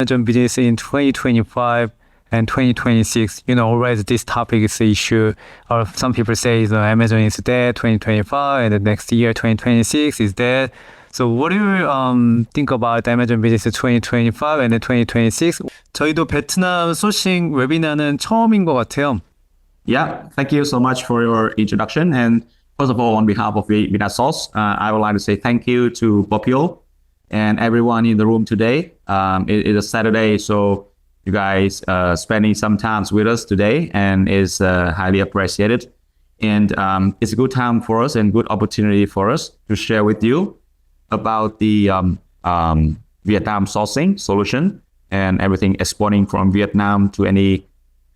Amazon business in 2025 and 2026. Already this topic is the issue. Or some people say Amazon is dead 2025 and the next year 2026 is dead. So what do you think about Amazon business 2025 and 2026? 저희도 베트남 소싱 웨비나는 처음인 것 같아요. Yeah, thank you so much for your introduction. And first of all, on behalf of VinaSources, I would like to say thank you to Popio and everyone in the room today. It is a Saturday, so you guys spending some time with us today and is highly appreciated. And it's a good time for us and good opportunity for us to share with you about the Vietnam sourcing solution and everything exporting from Vietnam to any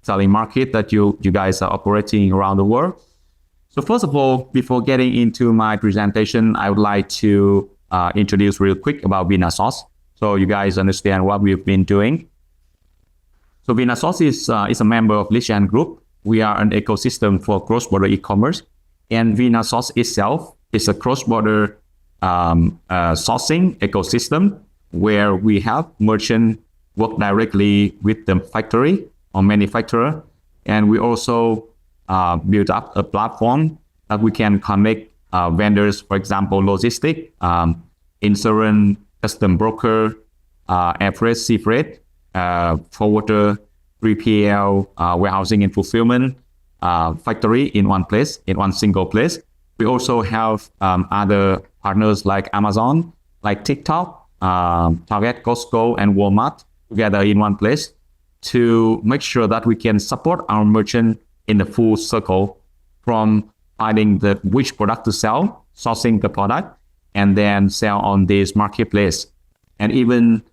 selling market that you guys are operating around the world. So first of all, before getting into my presentation, I would like to introduce real quick about VinaSources, so you guys understand what we've been doing. So VinaSources is a member of Lichian Group. We are an ecosystem for cross-border e-commerce, and VinaSources itself is a cross-border sourcing ecosystem where we have merchants work directly with the factory or manufacturer, and we also build up a platform that we can connect vendors, for example, logistic, insurance, custom broker, air freight, sea freight, forwarder, 3PL, warehousing and fulfillment, factory in one place, in one single place. We also have other partners like Amazon, like TikTok, Target, Costco, and Walmart together in one place to make sure that we can support our merchant in the full circle from finding which product to sell, sourcing the product, and then sell on this marketplace. And even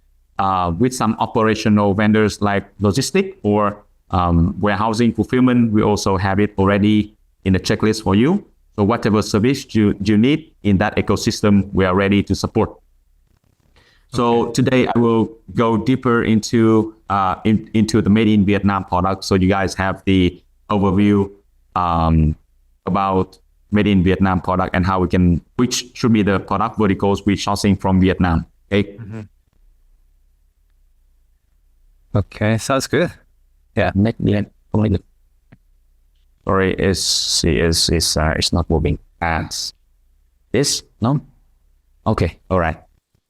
with some operational vendors like logistic or warehousing fulfillment, we also have it already in the checklist for you. So whatever service you need in that ecosystem, we are ready to support. So today I will go deeper into the Made in Vietnam product, so you guys have the overview about Made in Vietnam product and how which should be the product verticals we're sourcing from Vietnam. Okay. Mm-hmm. Okay, sounds good. Yeah. Sorry, it's not moving. As this? No? Okay, all right.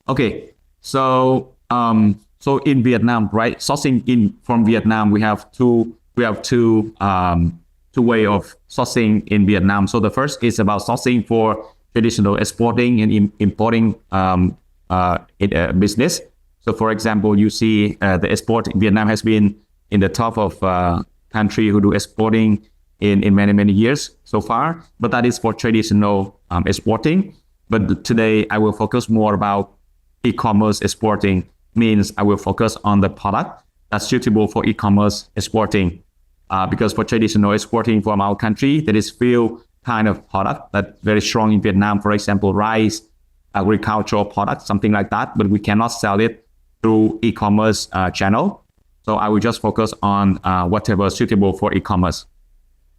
Okay, so in Vietnam, right? Sourcing from Vietnam, we have two way of sourcing in Vietnam. So the first is about sourcing for traditional exporting and importing business. So for example, you see the export in Vietnam has been in the top of country who do exporting in many years so far, but that is for traditional exporting. But today I will focus more about e-commerce exporting, means I will focus on the product that's suitable for e-commerce exporting. Because for traditional exporting from our country, there is few kind of product that's very strong in Vietnam. For example, rice, agricultural products, something like that, but we cannot sell it through e-commerce channel. So I will just focus on whatever suitable for e-commerce.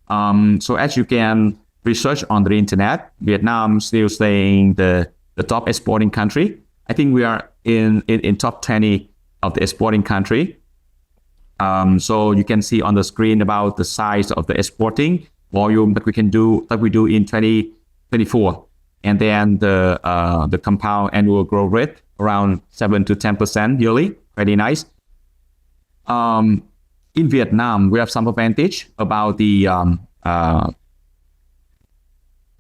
So as you can research on the internet, Vietnam still staying the top exporting country. I think we are in top 20 of the exporting country. So you can see on the screen about the size of the exporting volume that we do in 2024, and then the compound annual growth rate around 7 to 10% yearly. Very nice. In Vietnam, we have some advantage about the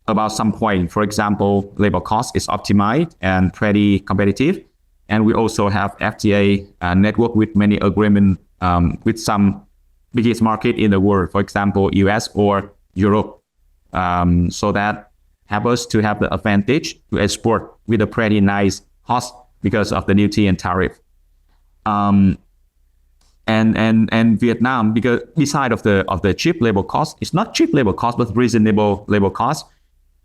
about some point. For example, labor cost is optimized and pretty competitive, and we also have FTA network with many agreements with some biggest market in the world, for example, US or Europe. So that help us to have the advantage to export with a pretty nice cost because of the duty and tariff. And Vietnam, because beside of the cheap labor cost, it's not cheap labor cost, but reasonable labor cost.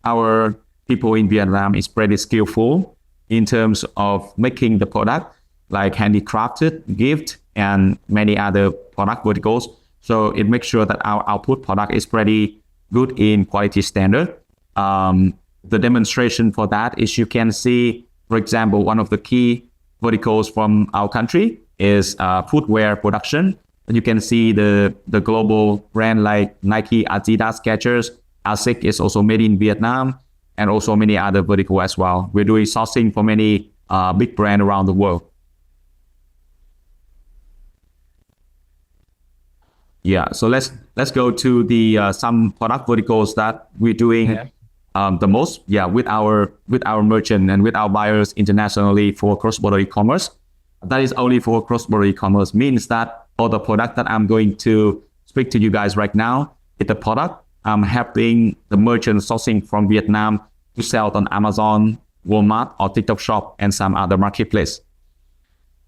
Our people in Vietnam is pretty skillful in terms of making the product, like handicrafted, gift, and many other product verticals. So it makes sure that our output product is pretty good in quality standard. The demonstration for that is you can see, for example, one of the key verticals from our country is footwear production. You can see the global brand like Nike, Adidas, Skechers. ASIC is also made in Vietnam, and also many other verticals as well. We're doing sourcing for many big brands around the world. Yeah, so let's go to the some product verticals that we're doing the most. Yeah, with our merchant and with our buyers internationally for cross-border e-commerce. That is only for cross-border e-commerce. Means that all the product that I'm going to speak to you guys right now is the product I'm helping the merchant sourcing from Vietnam to sell on Amazon, Walmart, or TikTok Shop, and some other marketplace.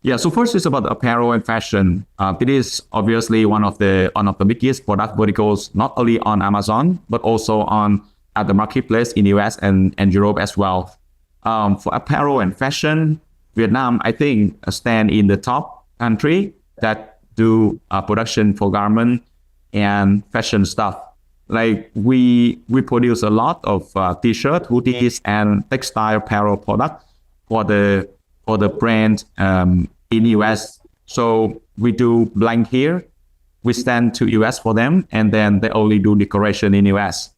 Yeah, so first is about apparel and fashion. It is obviously one of the biggest product verticals, not only on Amazon, but also on the marketplace in US and Europe as well. For apparel and fashion, Vietnam, I think, stand in the top country that do production for garment and fashion stuff. Like we produce a lot of t-shirt, hoodies, and textile apparel product for the brand in US. So we do blank here, we send to US for them, and then they only do decoration in US.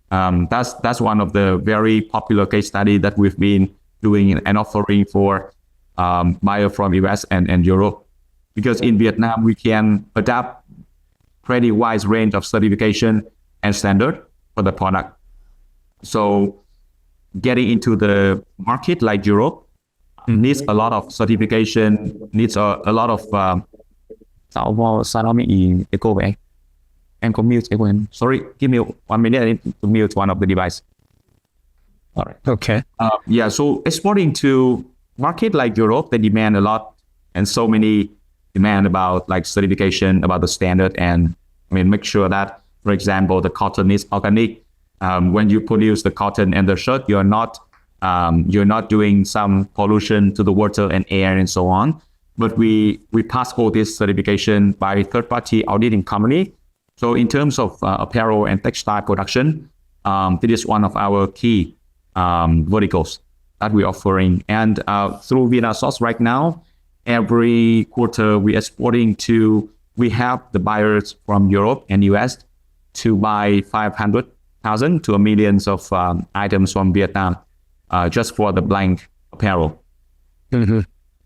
That's one of the very popular case study that we've been doing and offering for buyer from US and Europe. Because in Vietnam, we can adapt pretty wide range of certification and standard for the product. So getting into the market like Europe needs a lot of certification, needs a lot of sau đó mình echo vậy. Em có mute echo em. Sorry, give me 1 minute. I need to mute one of the device. All right. Okay. Yeah, so exporting to market like Europe, they demand a lot, and so many demand about like certification, about the standard, and make sure that, for example, the cotton is organic. When you produce the cotton and the shirt, you're not doing some pollution to the water and air and so on. But we pass all this certification by third-party auditing company. So in terms of apparel and textile production, this is one of our key verticals that we're offering. And through VinaSources right now, every quarter we have the buyers from Europe and US to buy 500,000 to a millions of items from Vietnam just for the blank apparel. Mm-hmm.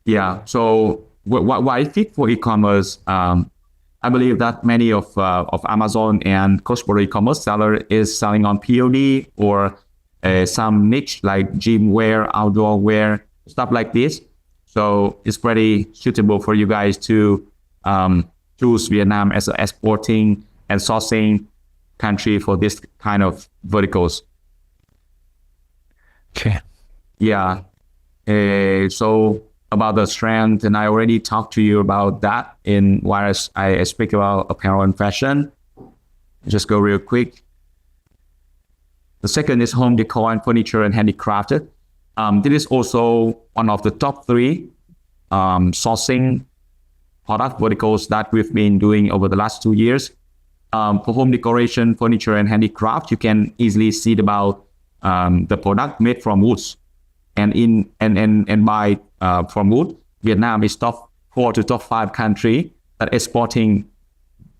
Yeah, so why fit for e-commerce? I believe that many of Amazon and cross-border e-commerce seller is selling on POD or some niche like gym wear, outdoor wear, stuff like this. So it's pretty suitable for you guys to choose Vietnam as an exporting and sourcing country for this kind of verticals. Okay. Yeah. So about the strength, and I already talked to you about that in where I speak about apparel and fashion. Just go real quick. The second is home decor and furniture and handicrafted. This is also one of the top 3 sourcing product verticals that we've been doing over the last 2 years. For home decoration, furniture, and handicraft, you can easily see about the product made from woods. And by from wood, Vietnam is top 4 to top 5 country that exporting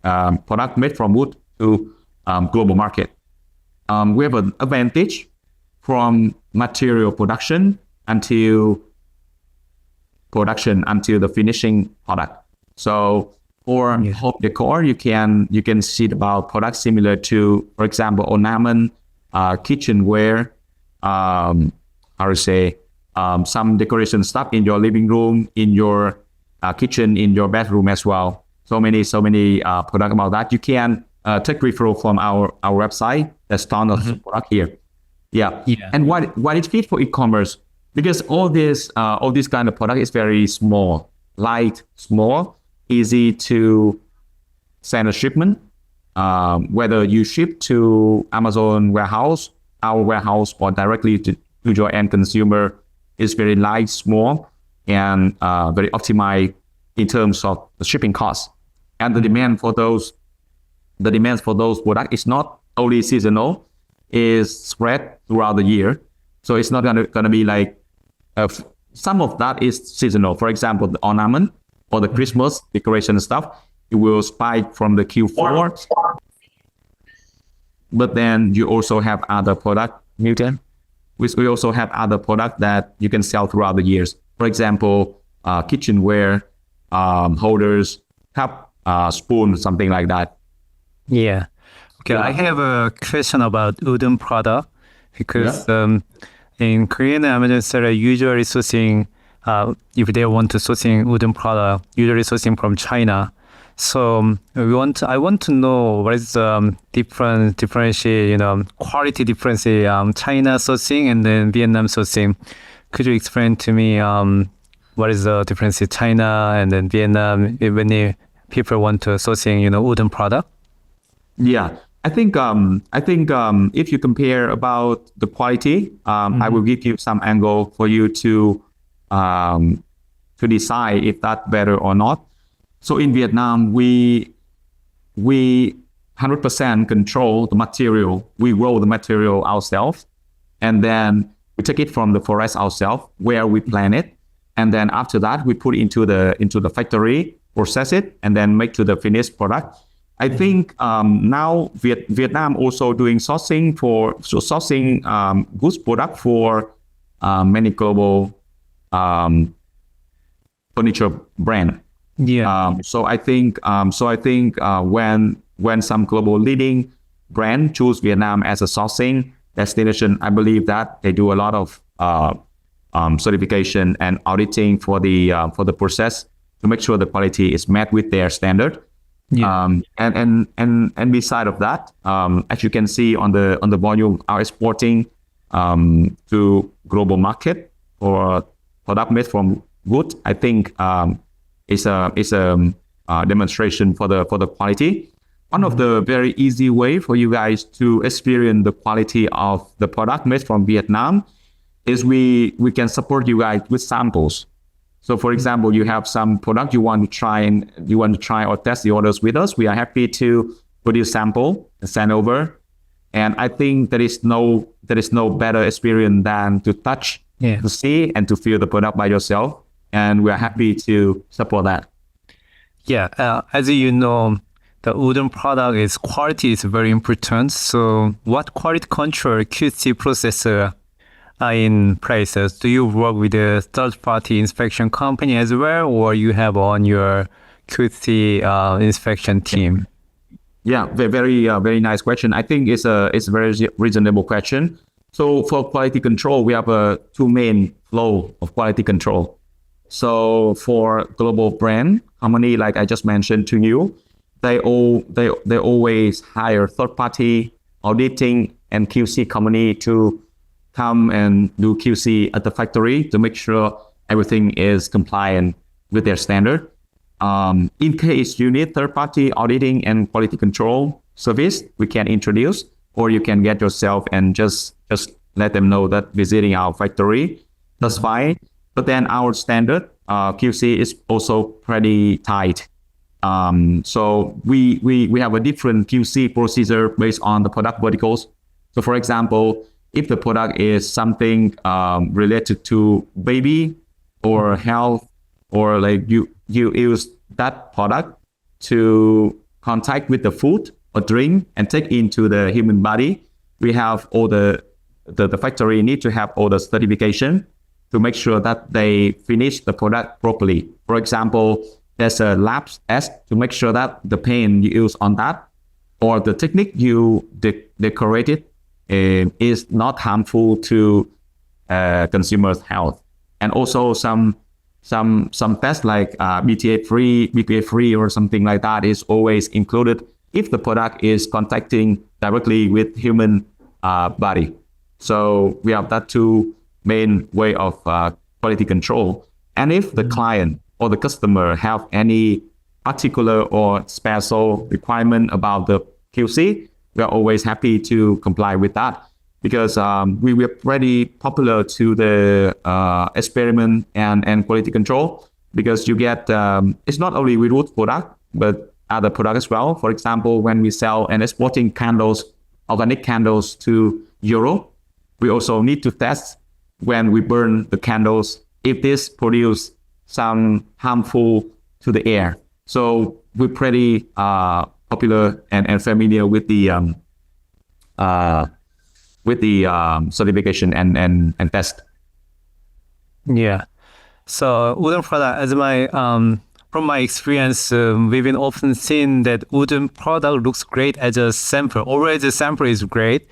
product made from wood to global market. We have an advantage from material production until the finishing product. So for home decor, you can see about products similar to, for example, ornament, kitchenware, some decoration stuff in your living room, in your kitchen, in your bedroom as well. So many products about that. You can take referral from our website. There's tons of product here. Yeah. And why it's fit for e-commerce? Because all this kind of product is very small, light, small, easy to send a shipment. Whether you ship to Amazon warehouse, our warehouse, or directly to your end consumer, is very light, small, and very optimized in terms of the shipping costs. And the demands for those products is not only seasonal, is spread throughout the year. So it's not gonna be like some of that is seasonal. For example, the ornament, or the Christmas decoration stuff, it will spike from the Q4. But then you also have other product, Newton. We also have other product that you can sell throughout the years. For example, kitchenware, holders, cup, spoon, something like that. Yeah. Okay, I have a question about wooden product because in Korean, Amazon seller usually sourcing, if they want to sourcing wooden product, usually sourcing from China. So I want to know what is the quality difference in China sourcing and then Vietnam sourcing. Could you explain to me what is the difference in China and then Vietnam when people want to sourcing wooden product? Yeah, I think if you compare about the quality, I will give you some angle for you to decide if that's better or not. So in Vietnam, we 100% control the material. We grow the material ourselves, and then we take it from the forest ourselves where we plant it, and then after that we put into the factory, process it, and then make to the finished product. I think now Vietnam also doing sourcing goods product for many global furniture brand. Yeah. So I think when some global leading brand choose Vietnam as a sourcing destination, I believe that they do a lot of certification and auditing for the process to make sure the quality is met with their standard. Yeah. And beside of that, as you can see on the volume, are exporting to global market for product made from wood. I think is a demonstration for the quality. One of the very easy way for you guys to experience the quality of the product made from Vietnam is we can support you guys with samples. So for example, you have some product you want to try or test the orders with us. We are happy to produce sample and send over. And I think there is no better experience than to touch, to see, and to feel the product by yourself. And we are happy to support that. Yeah, as you know, the wooden product quality is very important. So what quality control QC process are in places? Do you work with a third-party inspection company as well, or you have on your QC inspection team? Yeah, very nice question. I think it's a very reasonable question. So for quality control, we have two main flow of quality control. So for global brand company, like I just mentioned to you, they always hire third-party auditing and QC company to come and do QC at the factory to make sure everything is compliant with their standard. In case you need third-party auditing and quality control service, we can introduce, or you can get yourself and just let them know that visiting our factory, that's fine. But then our standard QC is also pretty tight. So we have a different QC procedure based on the product verticals. So for example, if the product is something related to baby or health, or like you use that product to contact with the food or drink and take into the human body, we have all the factory need to have all the certification to make sure that they finish the product properly. For example, there's a lab test to make sure that the paint you use on that or the technique you decorated is not harmful to consumers' health. And also some tests like BPA free or something like that is always included if the product is contacting directly with human body. So we have that two main way of quality control. And if the client or the customer have any particular or special requirement about the QC, we are always happy to comply with that, because we were pretty popular to the experiment and quality control, because you get, it's not only with wood product, but other products as well. For example, when we sell and exporting candles, organic candles to Europe, we also need to test when we burn the candles if this produce some harmful to the air. So we're pretty popular and familiar with the certification and test. Yeah. So wooden product, as my from my experience, we've been often seen that wooden product looks great as a sample. Already the sample is great,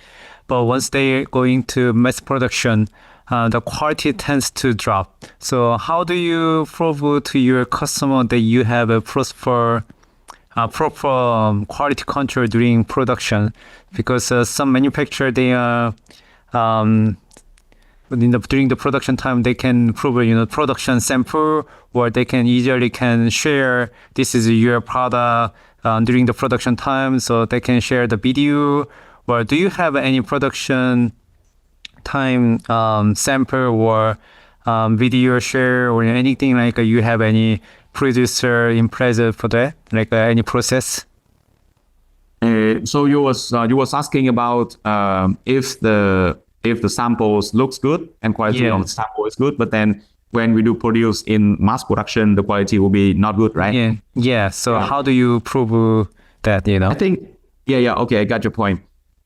but once they go into mass production, the quality tends to drop. So how do you prove to your customer that you have a proper quality control during production? Because some manufacturer, they are during the production time, they can prove production sample, or they can easily share this is your product during the production time, so they can share the video. Or do you have any production time sample or video share or anything like you have any producer in place for that, like any process? So you was asking about if the samples looks good and quality of the sample is good, but then when we do produce in mass production, the quality will be not good, right? Yeah. So how do you prove that? I think okay, I got your point.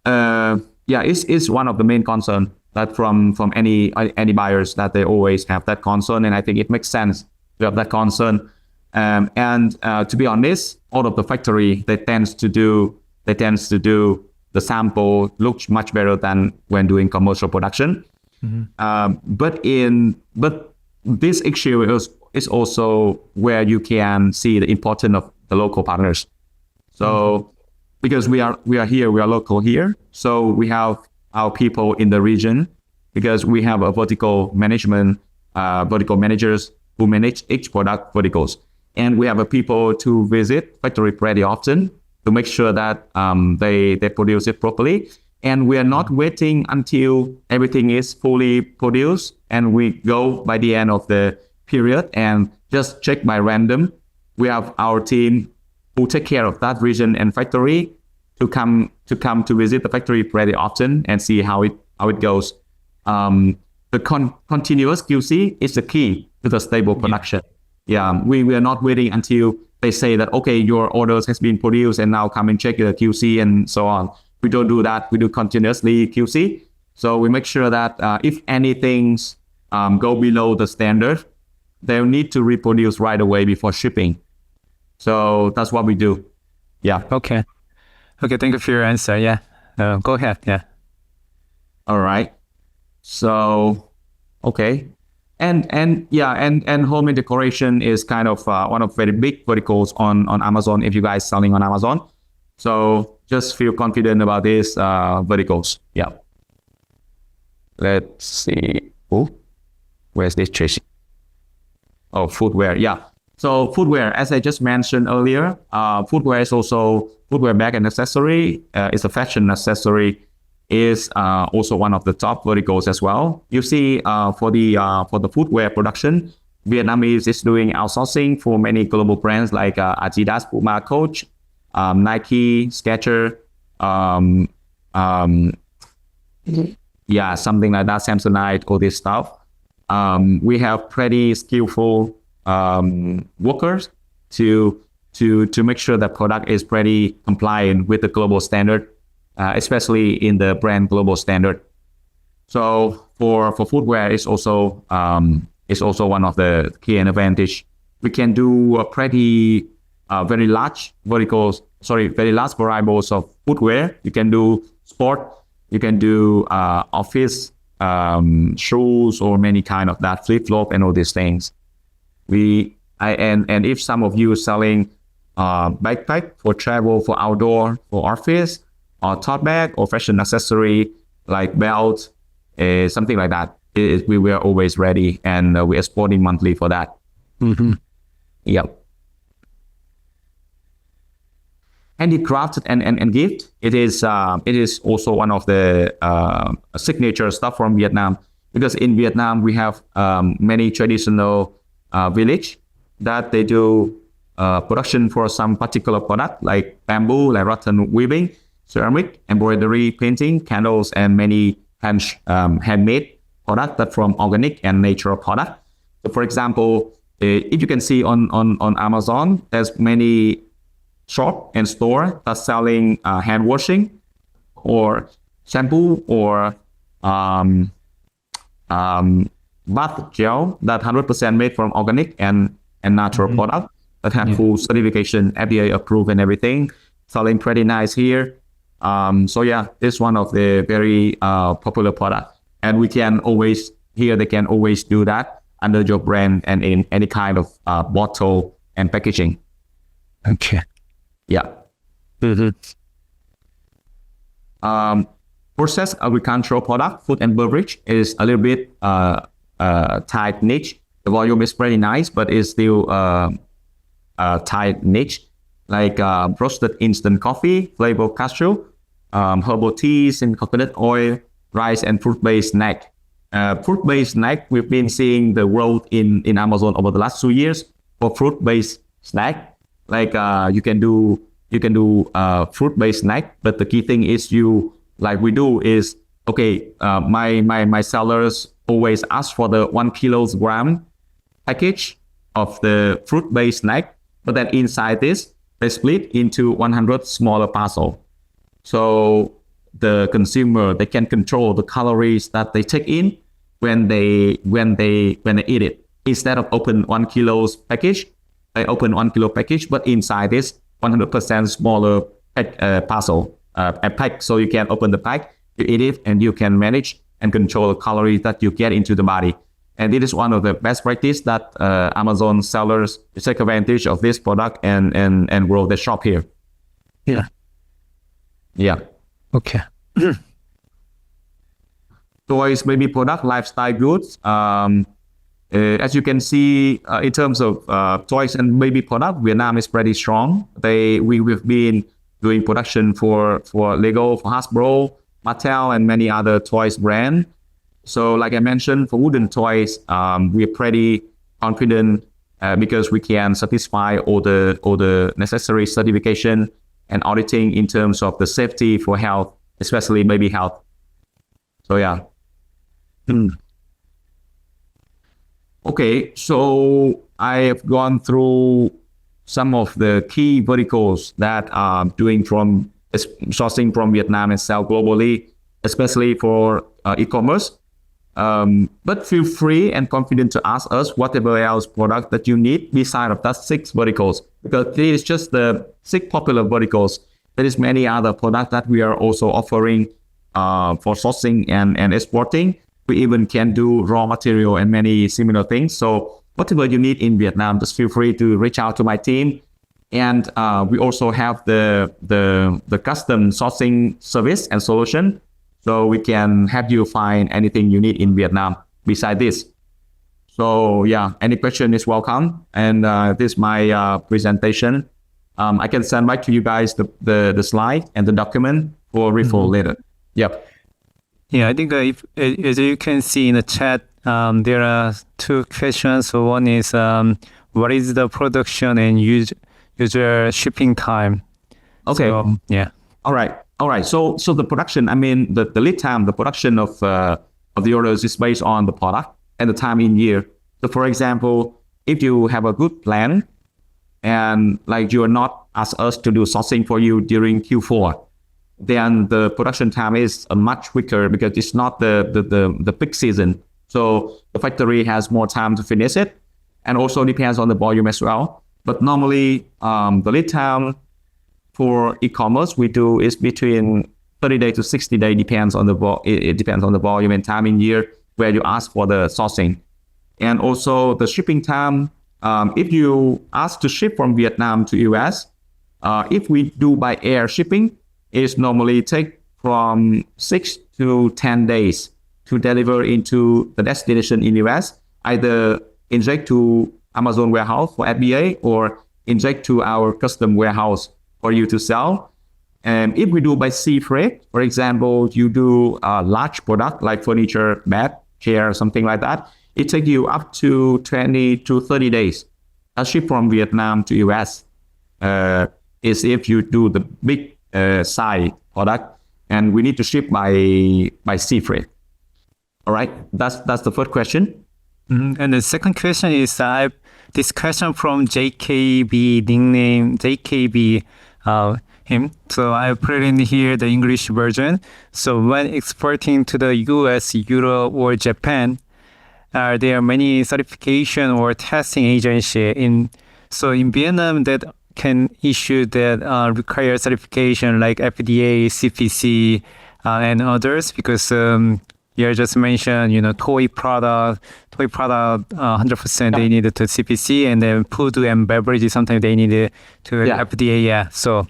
It's one of the main concern that from any buyers, that they always have that concern, and I think it makes sense to have that concern. And to be honest, all of the factory they tends to do the sample looks much better than when doing commercial production. But this issue is also where you can see the importance of the local partners. So because we are local here, so we have our people in the region, because we have a vertical managers who manage each product verticals, and we have a people to visit factory pretty often to make sure that they produce it properly. And we are not waiting until everything is fully produced and we go by the end of the period and just check by random. We have our team who take care of that region and factory to come to visit the factory pretty often and see how it goes. The continuous QC is the key to the stable production. We are not waiting until they say that, okay, your orders has been produced and now come and check the QC and so on. We don't do that. We do continuously QC. So we make sure that if anything go below the standard, they'll need to reproduce right away before shipping. So that's what we do. Okay, thank you for your answer. Go ahead. All right. So okay. And home and decoration is kind of one of very big verticals on Amazon if you guys selling on Amazon. So just feel confident about these verticals. Let's see. Where's this Tracy? Oh, footwear. So footwear, as I just mentioned earlier, footwear is also footwear bag and accessory. It's a fashion accessory. Is also one of the top verticals as well. You see, for the footwear production, Vietnamese is doing outsourcing for many global brands like Adidas, Puma, Coach, Nike, Skechers, something like that, Samsonite, all this stuff. We have pretty skillful workers to make sure that product is pretty compliant with the global standard. Especially in the brand global standard. So for footwear, it's also one of the key advantage. We can do a pretty very large variables of footwear. You can do sport, you can do office shoes, or many kind of that, flip flop and all these things. And if some of you are selling backpack for travel, for outdoor, for office, or tote bag or fashion accessory like belt, something like that, we were always ready, and we're exporting monthly for that. Handicraft and gift, it is also one of the signature stuff from Vietnam, because in Vietnam we have many traditional village that they do production for some particular product like bamboo, like rattan weaving, ceramic, embroidery, painting, candles, and many handmade products that from organic and natural product. So for example, if you can see on Amazon, there's many shop and store that's selling hand washing or shampoo or bath gel that 100% made from organic and natural product that have full certification, FDA approved and everything. Selling pretty nice here. So yeah, this is one of the very popular products. And we can always, here they can always do that under your brand and in any kind of bottle and packaging. Okay. Yeah. Processed agricultural product, food and beverage is a little bit tight niche. The volume is pretty nice, but it's still tight niche. Like roasted instant coffee, flavored cashew, herbal teas and coconut oil, rice and fruit-based snack. Fruit-based snack, we've been seeing the growth in Amazon over the last 2 years for fruit-based snack. Like you can do fruit-based snack, but the key thing is my sellers always ask for the 1 kilogram package of the fruit-based snack, but then inside this, they split into 100 smaller parcels. So the consumer, they can control the calories that they take in when they eat it. Instead of open 1 kilo's package, they open 1 kilo package, but inside this 100% smaller parcel pack. So you can open the pack, you eat it, and you can manage and control the calories that you get into the body. And this is one of the best practice that Amazon sellers take advantage of this product and grow the shop here. Yeah. Yeah. Okay. Toys, baby product, lifestyle goods. As you can see, in terms of toys and baby product, Vietnam is pretty strong. We've been doing production for Lego, for Hasbro, Mattel, and many other toys brand. So like I mentioned, for wooden toys, we're pretty confident because we can satisfy all the necessary certification and auditing in terms of the safety for health, especially baby health. So yeah. Okay, so I have gone through some of the key verticals that are doing from sourcing from Vietnam and sell globally, especially for e-commerce. But feel free and confident to ask us whatever else product that you need beside of that 6 verticals, because this is just the 6 popular verticals. There is many other products that we are also offering for sourcing and exporting. We even can do raw material and many similar things. So whatever you need in Vietnam, just feel free to reach out to my team. And we also have the custom sourcing service and solution. So we can help you find anything you need in Vietnam beside this. So yeah, any question is welcome. And this is my presentation. I can send back to you guys the slide and the document for referral later. Yep. Yeah, I think if, as you can see in the chat, there are 2 questions. So one is, what is the production and user shipping time? Okay. So, yeah. All right. So the production, I mean, the lead time, the production of the orders is based on the product and the time in year. So for example, if you have a good plan and like you are not ask us to do sourcing for you during Q4, then the production time is much quicker because it's not the peak season. So the factory has more time to finish it, and also depends on the volume as well. But normally, the lead time for e-commerce we do is between 30 days to 60 days, depends on it depends on the volume and time in year where you ask for the sourcing. And also the shipping time, if you ask to ship from Vietnam to US, if we do by air shipping, it normally take from 6 to 10 days to deliver into the destination in US, either inject to Amazon warehouse for FBA or inject to our custom warehouse for you to sell. And if we do by sea freight, for example, you do a large product like furniture, bed, chair, something like that, it takes you up to 20 to 30 days. A ship from Vietnam to US is if you do the big size product, and we need to ship by sea freight. All right, that's the first question. And the second question is, I've this question from JKB, nickname JKB, him. So I put it in here, the English version. So when exporting to the US, Europe, or Japan, there are many certification or testing agency in Vietnam that can issue that require certification like FDA, CPC, and others, because you just mentioned, toy product, 100% they need to CPC, and then food and beverage, sometimes they need to FDA. Yeah. So.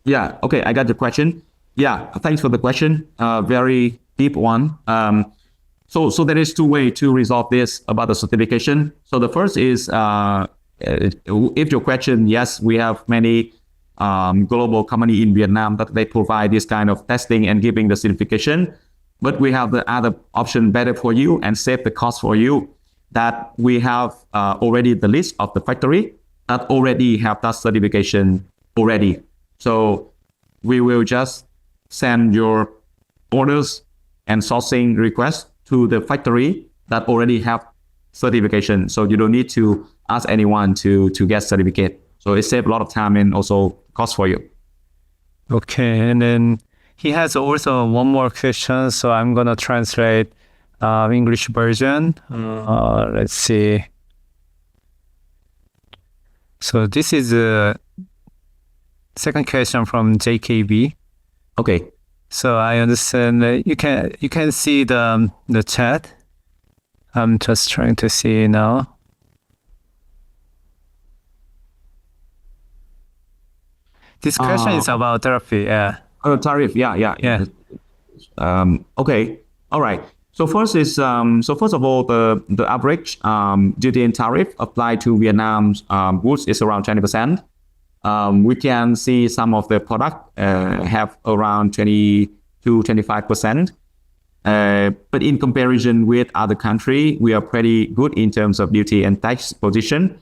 Yeah. Okay. I got the question. Yeah. Thanks for the question. Very deep one. So there is two ways to resolve this about the certification. So the first is, if your question, yes, we have many global company in Vietnam that they provide this kind of testing and giving the certification, but we have the other option better for you and save the cost for you, that we have already the list of the factory that already have that certification already. So we will just send your orders and sourcing requests to the factory that already have certification. So you don't need to ask anyone to get certificate. So it saves a lot of time and also cost for you. Okay, and then he has also one more question. So I'm gonna translate English version. Let's see. So this is the second question from JKB. Okay. So I understand that you can see the chat. I'm just trying to see now. This question is about therapy. Yeah. Tariff. Yeah. Okay. All right. So first of all, the average duty and tariff applied to Vietnam's goods is around 20%. We can see some of the product have around 20 to 25%. But in comparison with other country, we are pretty good in terms of duty and tax position.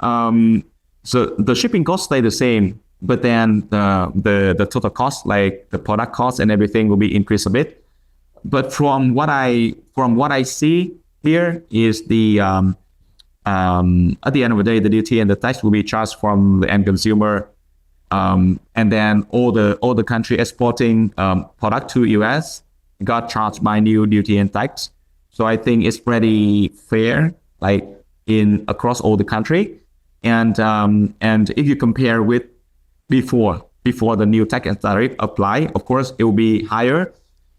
So the shipping costs stay the same, but then the total cost, like the product cost and everything, will be increased a bit. But from what I see here is the at the end of the day, the duty and the tax will be charged from the end consumer, and then all the country exporting product to US got charged by new duty and tax. So I think it's pretty fair, like across all the country. And if you compare with before the new tax and tariff apply, of course it will be higher.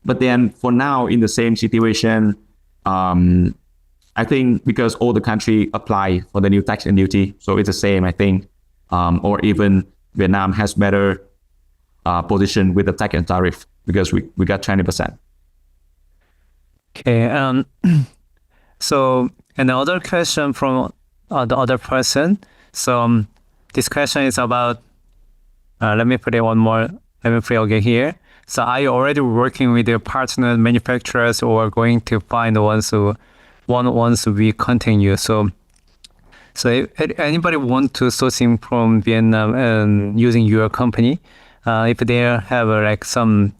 But then for now, in the same situation, I think because all the country apply for the new tax and duty, so it's the same, I think. Or even Vietnam has better position with the tax and tariff because we got 20%. Okay. So another question from the other person. So this question is about. Let me put it one more. Let me put it again here. So are you already working with your partner manufacturers, or going to find the ones who once we continue? So if anybody want to sourcing from Vietnam and using your company, if they have like some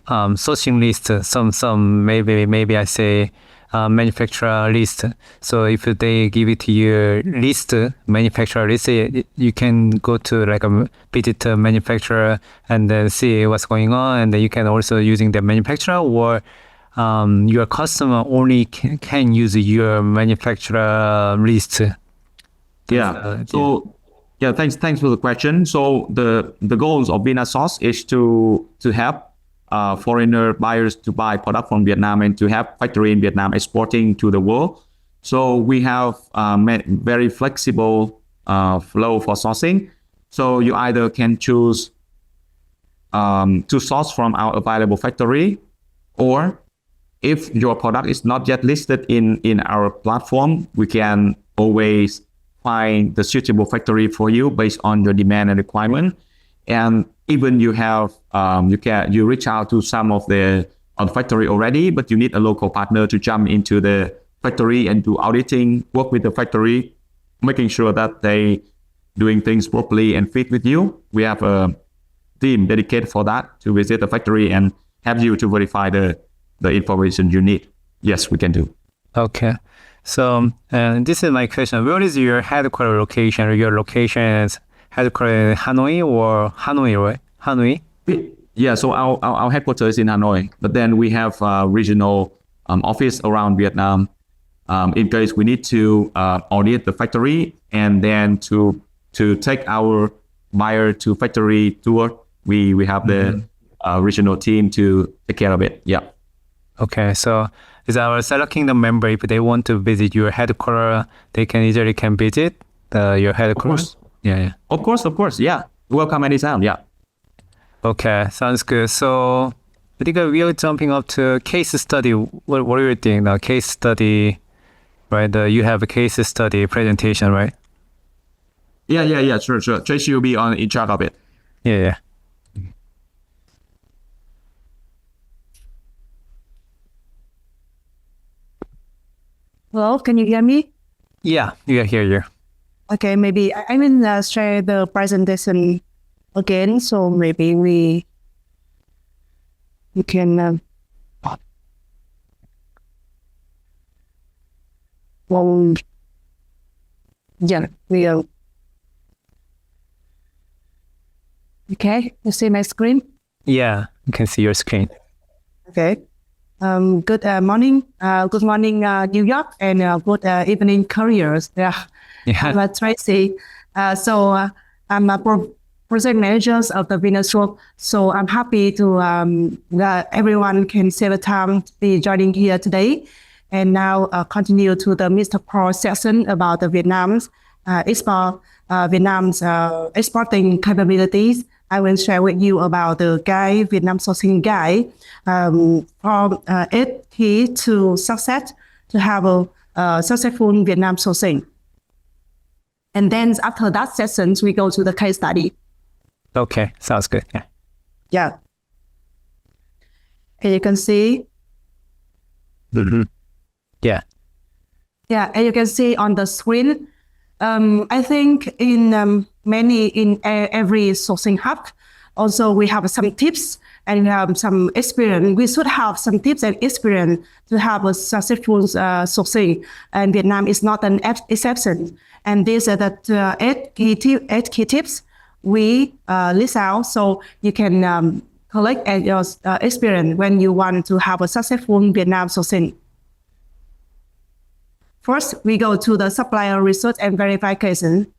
sourcing list, some maybe I say manufacturer list. So if they give it to your list, manufacturer list, you can go to like a visit a manufacturer and then see what's going on, and then you can also using the manufacturer, or your customer only can use your manufacturer list. Yeah. Thanks for the question. So the goals of VinaSource is to help foreigner buyers to buy product from Vietnam and to have factory in Vietnam exporting to the world. So we have very flexible flow for sourcing. So you either can choose to source from our available factory, or if your product is not yet listed in our platform, we can always find the suitable factory for you based on your demand and requirement. And even you have you reach out to some of the factory already, but you need a local partner to jump into the factory and do auditing, work with the factory, making sure that they doing things properly and fit with you. We have a team dedicated for that to visit the factory and have you to verify the information you need. Yes, we can do. Okay. So, this is my question. Where is your headquarters location? Your location is headquarters in Hanoi or Hanoi, right? Hanoi? Yeah, so our headquarters is in Hanoi, but then we have a regional office around Vietnam. In case we need to audit the factory and then to take our buyer to factory tour, we have the regional team to take care of it. Yeah. Okay, so is our Сел러킹덤 member, if they want to visit your headquarters, they can easily visit your headquarters? Yeah. Of course. Yeah. Welcome anytime. Yeah. Okay, sounds good. So I think we are jumping up to case study. What do you think now? Case study, right? You have a case study presentation, right? Yeah. Sure. Tracy will be in charge of it. Yeah. Hello, can you hear me? Yeah, you can hear you. Okay, maybe I will share the presentation again. So maybe we can we okay. You see my screen? Yeah, you can see your screen. Okay. Good morning. Good morning, New York, and good evening, couriers. Yeah. I'm Tracy. I'm a project manager of the VinaSources. So I'm happy to that everyone can save the time to be joining here today. And now continue to the Mr. Paul session about the Vietnam's exporting capabilities. I will share with you about the guide, Vietnam sourcing guide, from 8 key to success to have a successful Vietnam sourcing. And then after that sessions, we go to the case study. Okay, sounds good. Yeah. And you can see. Yeah. Yeah, and you can see on the screen. I think in every sourcing hub, also we have some tips and we have some experience. We should have some tips and experience to have a successful sourcing. And Vietnam is not an exception. And these are the 8 key tips we list out, so you can collect your experience when you want to have a successful Vietnam sourcing. First, we go to the supplier research and verification.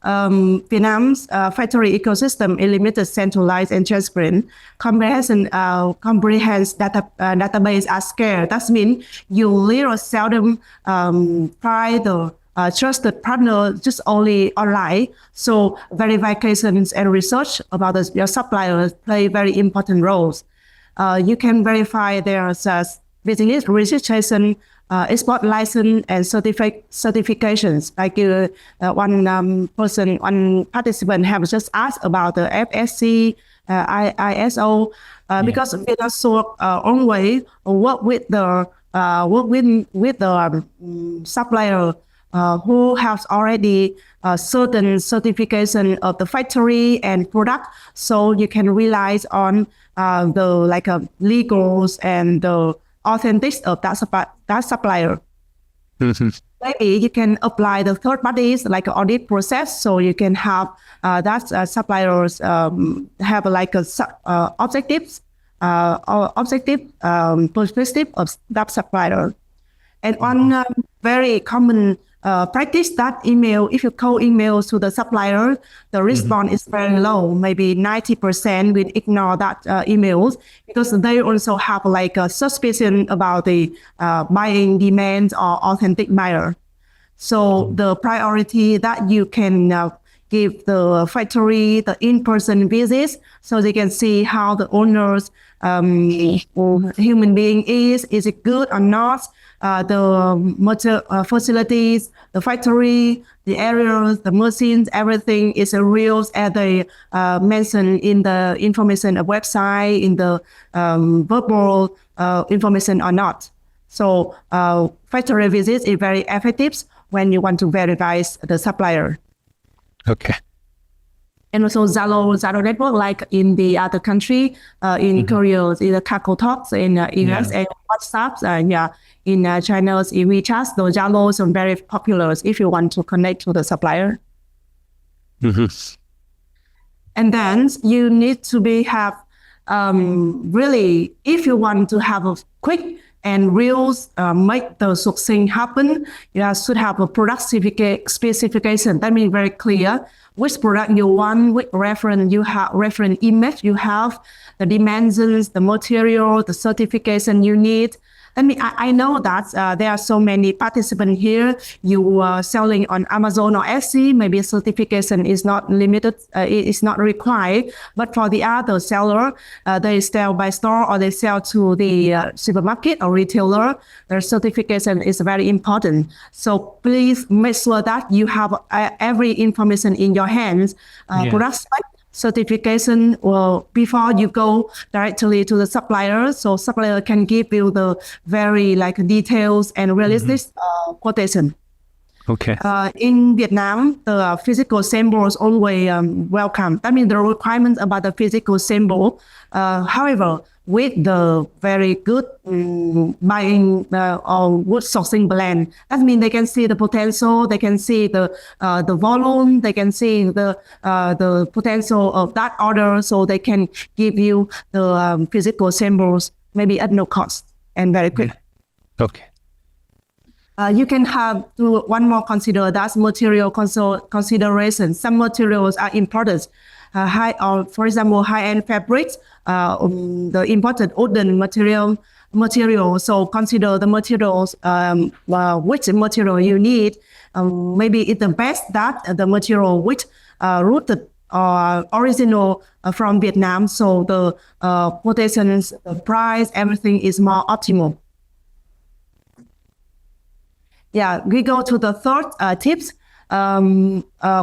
Vietnam's factory ecosystem is limited, centralized, and transparent. Comprehensive database are scarce. That means you little seldom find the trusted partner just only online. So verifications and research about your suppliers play very important roles. You can verify their business registration, export license, and certifications. Like one participant have just asked about the FSC, ISO, because VinaSources always work with the supplier who has already certain certification of the factory and product, so you can rely on the legals and the authentic of that supplier. Maybe you can apply the third parties like audit process, so you can have that suppliers have objective perspective of that supplier. And one very common practice that email, if you call emails to the supplier, the response is very low. Maybe 90% will ignore that emails because they also have a suspicion about the buying demand or authentic buyer. So the priority that you can give the factory the in-person visits, so they can see how the owners human being is it good or not, the facilities, the factory, the areas, the machines, everything is real as they mentioned in the information of website, in the verbal information or not. So factory visits is very effective when you want to verify the supplier. Okay. and also Zalo network, like in the other country, in Korea, in the Kakao Talks, in US, and WhatsApps, in China's WeChat. Those Zalos are very popular if you want to connect to the supplier. And then you need to have really, if you want to have a quick and real make the sourcing happen, you should have a product specification. That means very clear which product you want, which reference you have, reference image you have, the dimensions, the material, the certification you need. I know that there are so many participants here. You are selling on Amazon or Etsy. Maybe certification is not limited, it's not required. But for the other seller, they sell by store or they sell to the supermarket or retailer, their certification is very important. So please make sure that you have every information in your hands. Product spec, certification before you go directly to the supplier, so supplier can give you the very details and realistic quotation. Okay. In Vietnam, the physical symbol is always welcome. That means the requirements about the physical symbol. However, with the very good buying or good sourcing blend, that means they can see the potential, they can see the volume, they can see the potential of that order, so they can give you the physical symbols maybe at no cost and very quick. Okay. You can have one more consider, that's material consideration. Some materials are important. For example, high-end fabrics, the imported wooden material. So consider the materials, which material you need. Maybe it's the best that the material which rooted or original from Vietnam. So the quotations, the price, everything is more optimal. Yeah, we go to the third tips.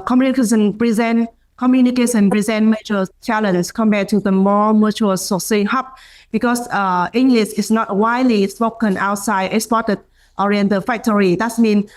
Communication present major challenge compared to the more mature sourcing hub, because English is not widely spoken outside exported oriented factory. That means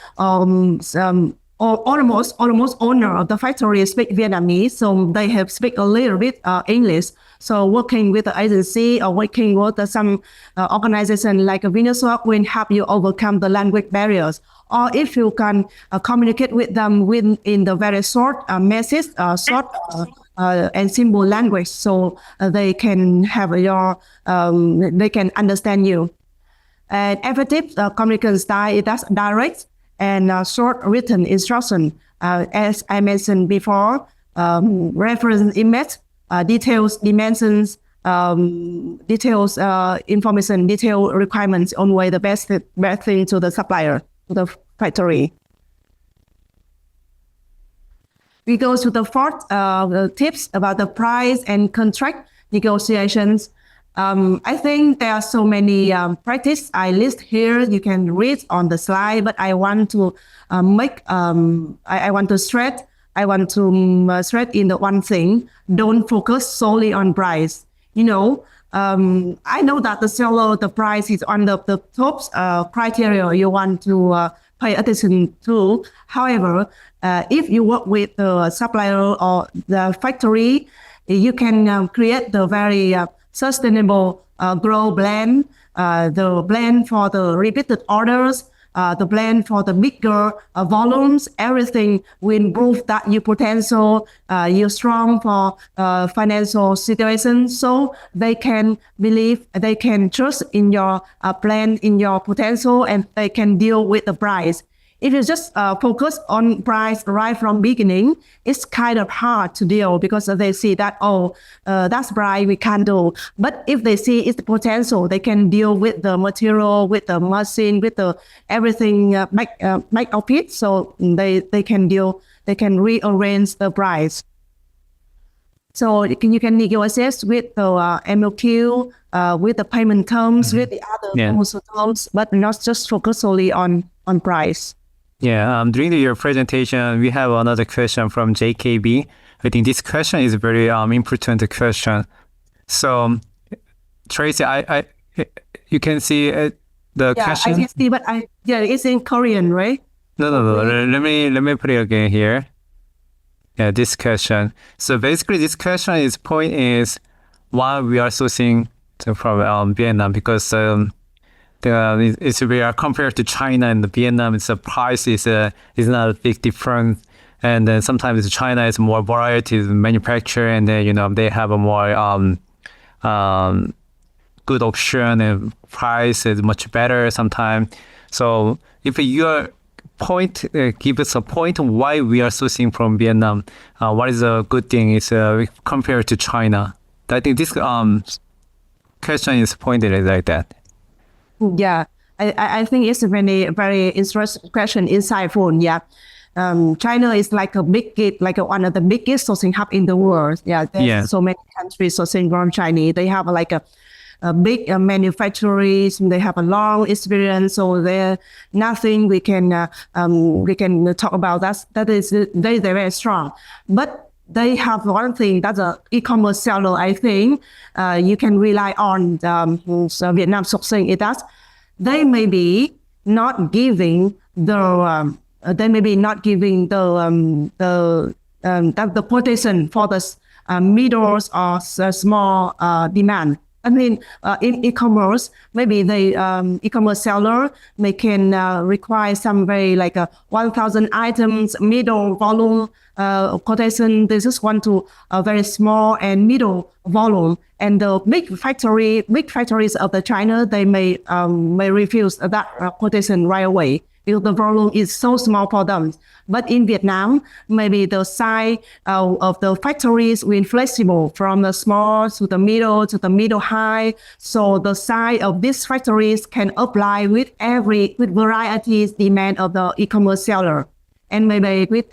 almost owner of the factory speak Vietnamese, so they have speak a little bit English. So working with the agency or working with some organization like VinaSources will help you overcome the language barriers. Or if you can communicate with them in the very short message, and simple language, so they can have they can understand you. And effective communication style is direct and short written instruction. As I mentioned before, reference image, details, dimensions, details, information, detail requirements, always the best thing to the supplier, to the factory. We go to the fourth tips about the price and contract negotiations. I think there are so many practice I list here. You can read on the slide, but I want to stress in the one thing. Don't focus solely on price. I know that the seller, the price is on the top criteria you want to pay attention to. However, if you work with the supplier or the factory, you can create the very sustainable grow blend, the blend for the repeated orders, the blend for the bigger volumes. Everything will improve that your potential, you're strong for financial situation, so they can believe, they can trust in your plan, in your potential, and they can deal with the price. If you just focus on price right from beginning, it's kind of hard to deal because they see that, that's price we can't do. But if they see it's the potential, they can deal with the material, with the machine, with the everything make of it. So they can rearrange the price. So you can negotiate with the MOQ, with the payment terms, with the other terms, but not just focus solely on price. Yeah, during your presentation, we have another question from JKB. I think this question is very important question. So, Tracy, you can see the question. I can see, but it's in Korean, right? No. Let me put it again here. Yeah, this question. So basically, this question is point is why we are sourcing from Vietnam, because it's we are compared to China and Vietnam. It's the price is not a big difference, and then sometimes China is more variety of manufacture, and then they have a more good option, and price is much better sometimes. So if your point give us a point why we are sourcing from Vietnam, what is a good thing is compared to China. I think this question is pointed like that. Yeah, I think it's a very interesting question, insightful. Yeah. China is like one of the biggest sourcing hub in the world. Yeah, there's so many countries sourcing from China. They have like a big manufacturers. They have a long experience, so there nothing we can talk about. That is they're very strong, but they have one thing that's a e-commerce seller. I think you can rely on so Vietnam sourcing. It does. They may be not giving the quotation for the middle or small demand. I mean, in e-commerce, maybe the e-commerce seller may can require some very like 1,000 items, middle volume quotation. This is one to a very small and middle volume. And the big factories of the China, they may refuse that quotation right away, because the volume is so small for them. But in Vietnam, maybe the size of the factories will flexible from the small to the middle high. So the size of these factories can apply with varieties demand of the e-commerce seller, and maybe with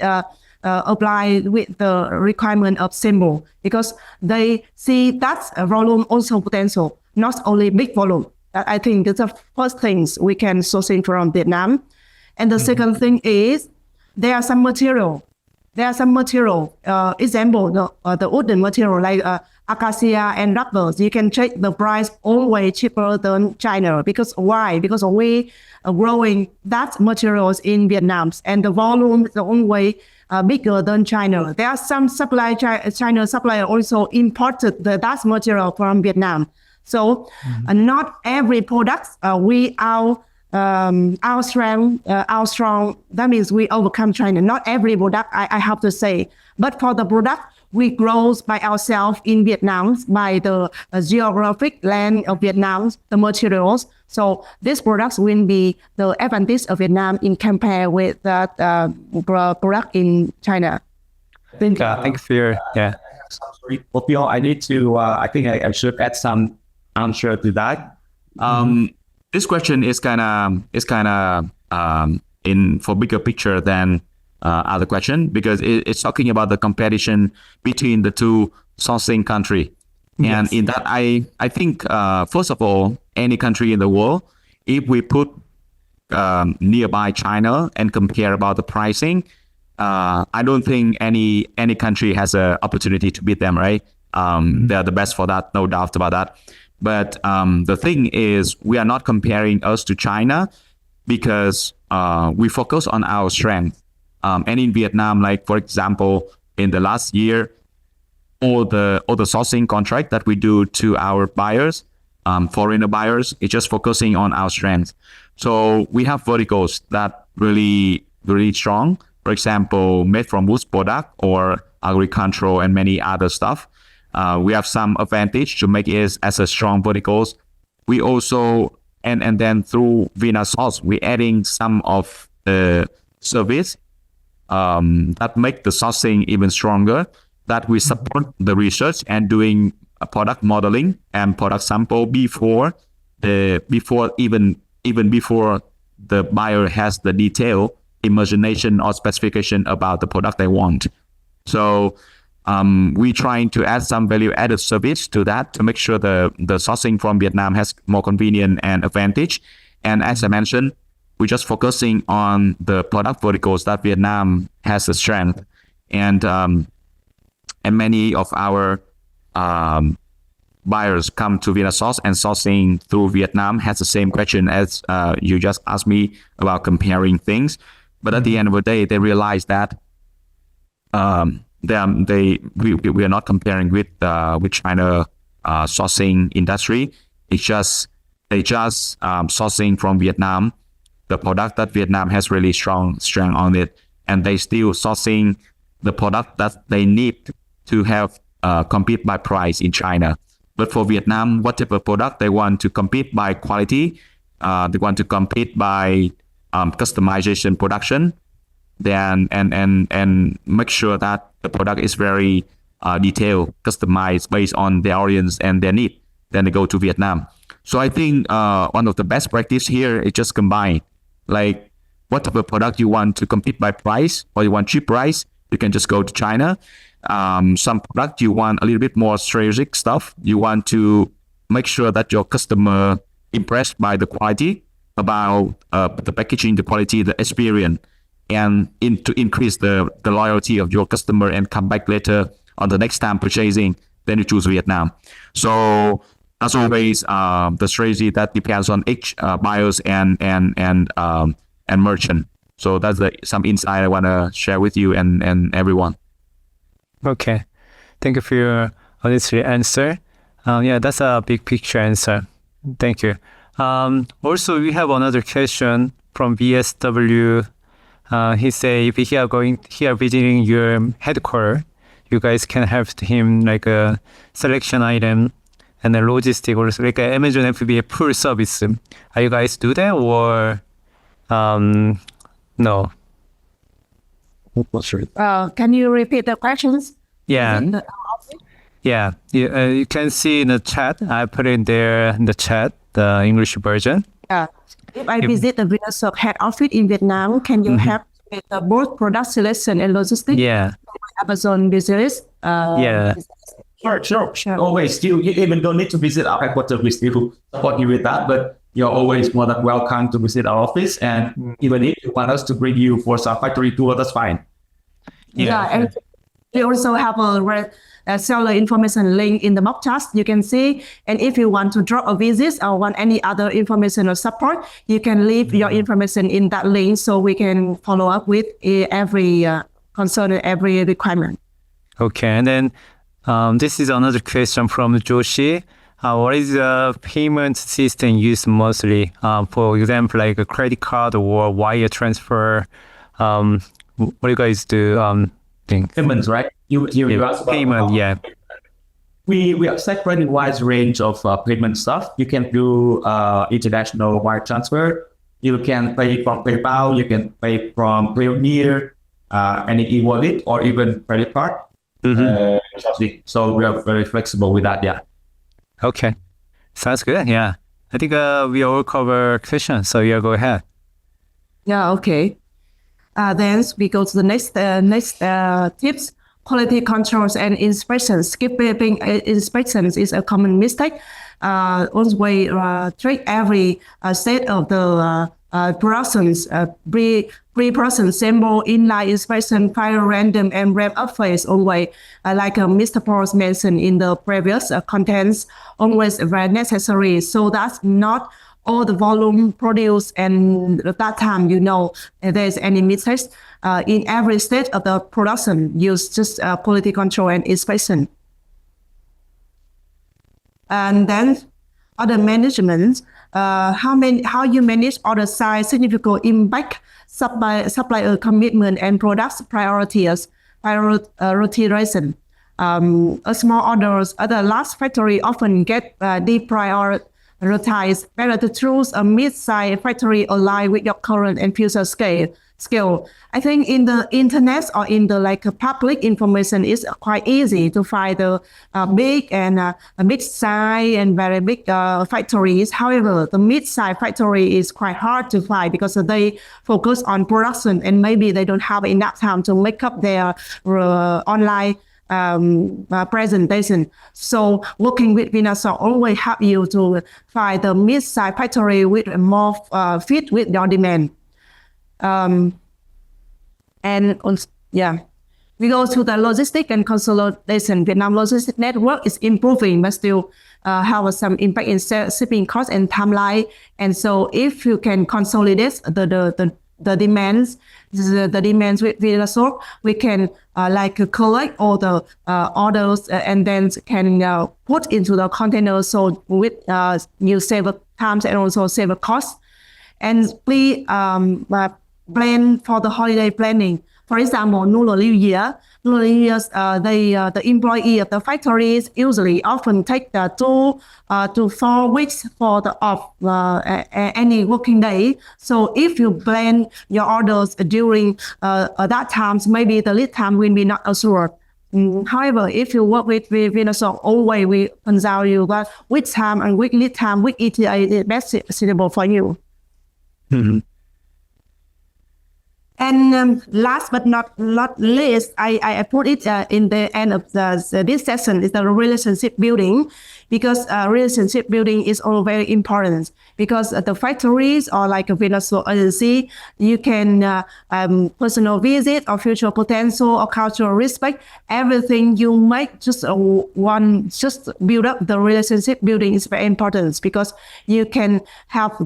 apply with the requirement of symbol, because they see that's a volume also potential, not only big volume. I think that's the first things we can sourcing from Vietnam. And the second thing is there are some material. Example, the wooden material like acacia and rubbers. You can check the price always cheaper than China. Because why? Because we are growing that materials in Vietnam, and the volume is always bigger than China. There are some China supplier also imported that material from Vietnam. So not every product our strong, that means we overcome China. Not every product, I have to say. But for the product, we grow by ourselves in Vietnam, by the geographic land of Vietnam, the materials. So these products will be the advantage of Vietnam in compare with that product in China. Thanks for your, Sorry, Opio, I need to, I think I should add some answer to that. This question is kind of in for bigger picture than other question, because it's talking about the competition between the two sourcing country. And in that, I think first of all, any country in the world, if we put nearby China and compare about the pricing, I don't think any country has an opportunity to beat them, right? They're the best for that, no doubt about that. But the thing is, we are not comparing us to China because we focus on our strength. And in Vietnam, like for example, in the last year, all the sourcing contract that we do to our buyers, foreigner buyers, it's just focusing on our strength. So we have verticals that really strong. For example, made from wood product or agricultural and many other stuff. We have some advantage to make it as a strong verticals. We also, and then through VinaSources, we're adding some of the service that make the sourcing even stronger, that we support the research and doing a product modeling and product sample before even before the buyer has the detail, imagination or specification about the product they want. So we trying to add some value-added service to that to make sure the sourcing from Vietnam has more convenient and advantage. And as I mentioned, we're just focusing on the product verticals that Vietnam has a strength. And many of our buyers come to VinaSources, and sourcing through Vietnam has the same question as you just asked me about comparing things. But at the end of the day, they realize that we are not comparing with China sourcing industry. It's just sourcing from Vietnam, the product that Vietnam has really strong on it, and they still sourcing the product that they need to have compete by price in China. But for Vietnam, whatever product they want to compete by quality, they want to compete by customization production, then and make sure that the product is very detailed, customized based on their audience and their need. Then they go to Vietnam. So I think one of the best practice here is just combine, like whatever product you want to compete by price or you want cheap price, you can just go to China. Some product you want a little bit more strategic stuff. You want to make sure that your customer impressed by the quality, about the packaging, the quality, the experience, and to increase the loyalty of your customer and come back later on the next time purchasing, then you choose Vietnam. So as always, the strategy that depends on each buyers and merchant. So that's some insight I want to share with you and everyone. Okay. Thank you for your honest answer. Yeah, that's a big picture answer. Thank you. Also, we have another question from BSW. He say if he are visiting your headquarters, you guys can help him like a selection item and a logistic or like a Amazon FBA full service. Are you guys do that or no? Can you repeat the questions? Yeah. Yeah. You can see in the chat. I put it there in the chat, the English version. If I visit the VinaSources head office in Vietnam, can you help with both product selection and logistics? Yeah. Amazon business. Yeah. Sure. Always, you even don't need to visit our headquarters. We still support you with that, but you're always more than welcome to visit our office. And even if you want us to bring you for some factory tour, that's fine. Yeah, and we also have a seller information link in the mock chat. You can see, and if you want to drop a visit or want any other information or support, you can leave your information in that link so we can follow up with every concern and every requirement. Okay, and then this is another question from Joshi. What is the payment system used mostly? For example, like a credit card or wire transfer. What do you guys do? Think? Payments, right? You asked about payment, yeah. We accept quite a wide range of payment stuff. You can do international wire transfer. You can pay from PayPal. You can pay from Payoneer, any e-wallet, or even credit card. So we are very flexible with that. Yeah. Okay, sounds good. Yeah, I think we all cover questions. So yeah, go ahead. Yeah. Okay. Then we go to the next tips. Quality controls and inspections. Skipping inspections is a common mistake. Always track every state of the productions, pre-production, sample, inline inspection, file random, and ramp up phase. Always, like Mr. Paul mentioned in the previous contents, always very necessary. So that's not all the volume produced, and at that time, there's any mistakes. In every stage of the production, use just quality control and inspection. And then other management, how you manage other side significant impact, supplier commitment, and products prioritization. A small orders, other large factory often get deprioritized. Better to choose a mid-size factory aligned with your current and future scale. I think in the internet or in the public information, it's quite easy to find the big and mid-size and very big factories. However, the mid-size factory is quite hard to find because they focus on production and maybe they don't have enough time to make up their online presentation. So working with VinaSources always help you to find the mid-size factory with more fit with your demand. We go to the logistic and consolidation. Vietnam logistic network is improving, but still have some impact in shipping costs and timeline. And so if you can consolidate the the demands. The demands with VinaSource, we can collect all the orders and then can put into the container. So with you save times and also save costs. And we plan for the holiday planning. For example, Lunar New Year. Lunar New Year's, the employee of the factories usually often take 2 to 4 weeks for the off any working day. So if you plan your orders during that times, maybe the lead time will be not assured. However, if you work with VinaSource, always we consult you about which time and which lead time, which ETA is best suitable for you. Mm-hmm. And last but not least, I put it in the end of this session is the relationship building, because relationship building is all very important, because the factories or like a VinaSource agency, you can personal visit or future potential or cultural respect, everything you make just build up the relationship building is very important, because you can have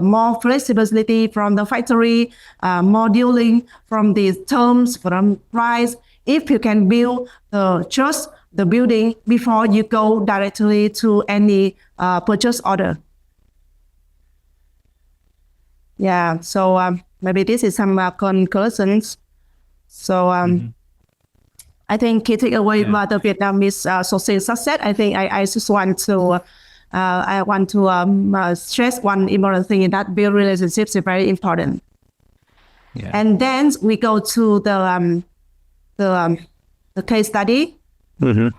more flexibility from the factory, more dealing from the terms, from price. If you can build the trust, the building before you go directly to any purchase order. Yeah, so maybe this is some conclusions. So I think key takeaway about the Vietnamese sourcing success. I think I just want to stress one important thing, is that build relationships is very important. Yeah. And then we go to the case study. Mm-hmm.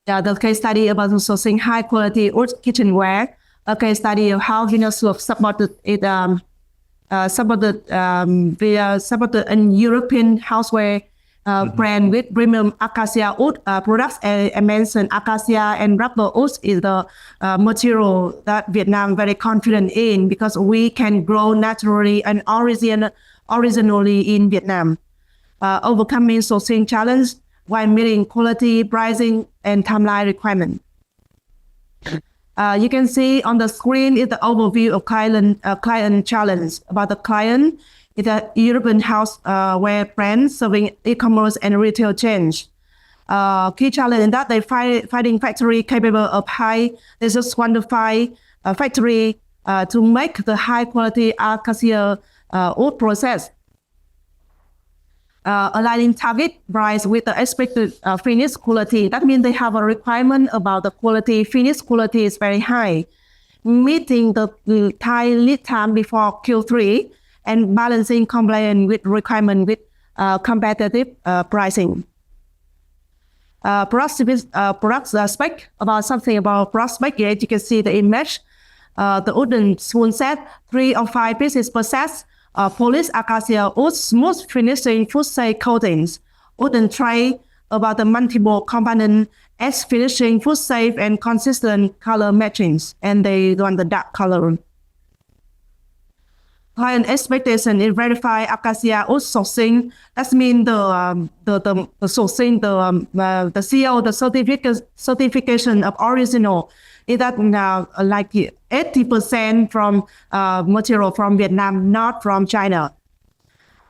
The case study about sourcing high quality wood kitchenware. A case study of how VinaSource supported a European houseware brand with premium acacia wood products. I mentioned acacia and rubber wood is the material that Vietnam very confident in, because we can grow naturally and originally in Vietnam, overcoming sourcing challenge while meeting quality, pricing, and timeline requirement. You can see on the screen is the overview of client challenge. About the client, it's a European houseware brand serving e-commerce and retail change. Key challenge in that they finding factory capable of they just want to find a factory to make the high quality acacia wood process. Aligning target price with the expected finish quality. That means they have a requirement about the quality. Finish quality is very high. Meeting the time lead time before Q3 and balancing compliance with requirement with competitive pricing. Product spec, about something about product spec. Here you can see the image. The wooden spoon set, 3 or 5 pieces per set. Polished acacia wood, smooth finishing food safe coatings. Wooden tray, about the multiple component, edge finishing, food safe and consistent color matchings. And they want the dark color. Client expectation is verify acacia wood sourcing. That means the sourcing, the CO, the certification of original. Is that like 80% from material from Vietnam, not from China.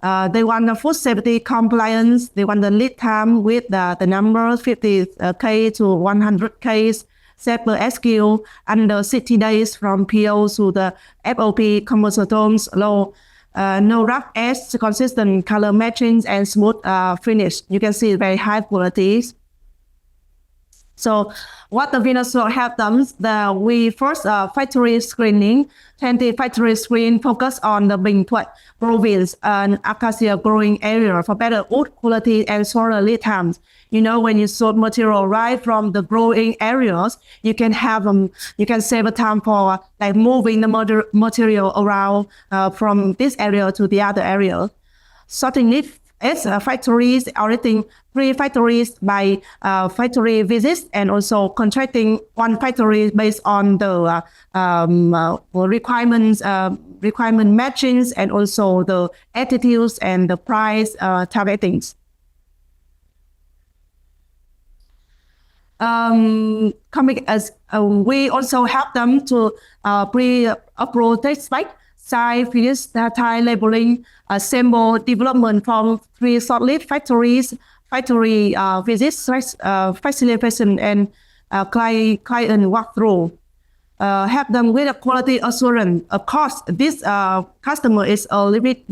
They want the food safety compliance. They want the lead time with the number 50K to 100K set per SKU under 60 days from PO to the FOB commercial terms, low, no rough edge, consistent color matchings, and smooth finish. You can see very high qualities. So what the VinaSource have done, we first factory screening, 20 factory screen focus on the Bình Thuận province and acacia growing area for better wood quality and shorter lead times. You know, when you source material right from the growing areas, you can save a time for like moving the material around from this area to the other area. Sorting it as factories, auditing 3 factories by factory visits, and also contracting 1 factory based on the requirement matchings, and also the attitudes and the price targetings. We also help them to pre-approve test spec. side finish, tie labeling, assemble, development from 3 solid factories, factory visits, facilitation, and client walkthrough. Help them with a quality assurance. Of course, this customer is a little bit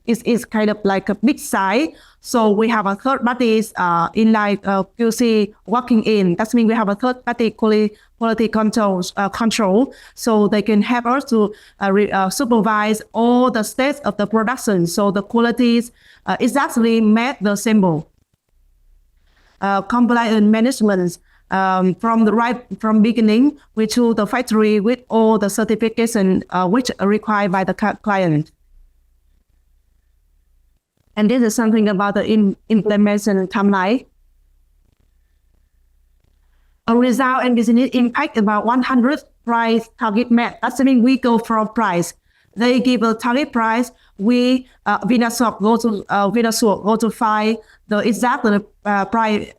is kind of like a big size, so we have a third parties in like QC walking in. That means we have a third party quality control, so they can help us to supervise all the steps of the production, so the qualities exactly match the symbol. Compliance management. From beginning, we choose the factory with all the certification which are required by the client. And this is something about the implementation timeline. A result and business impact about 100 price target met. That's mean we go from price. They give a target price. We VinaSources go to find the exact price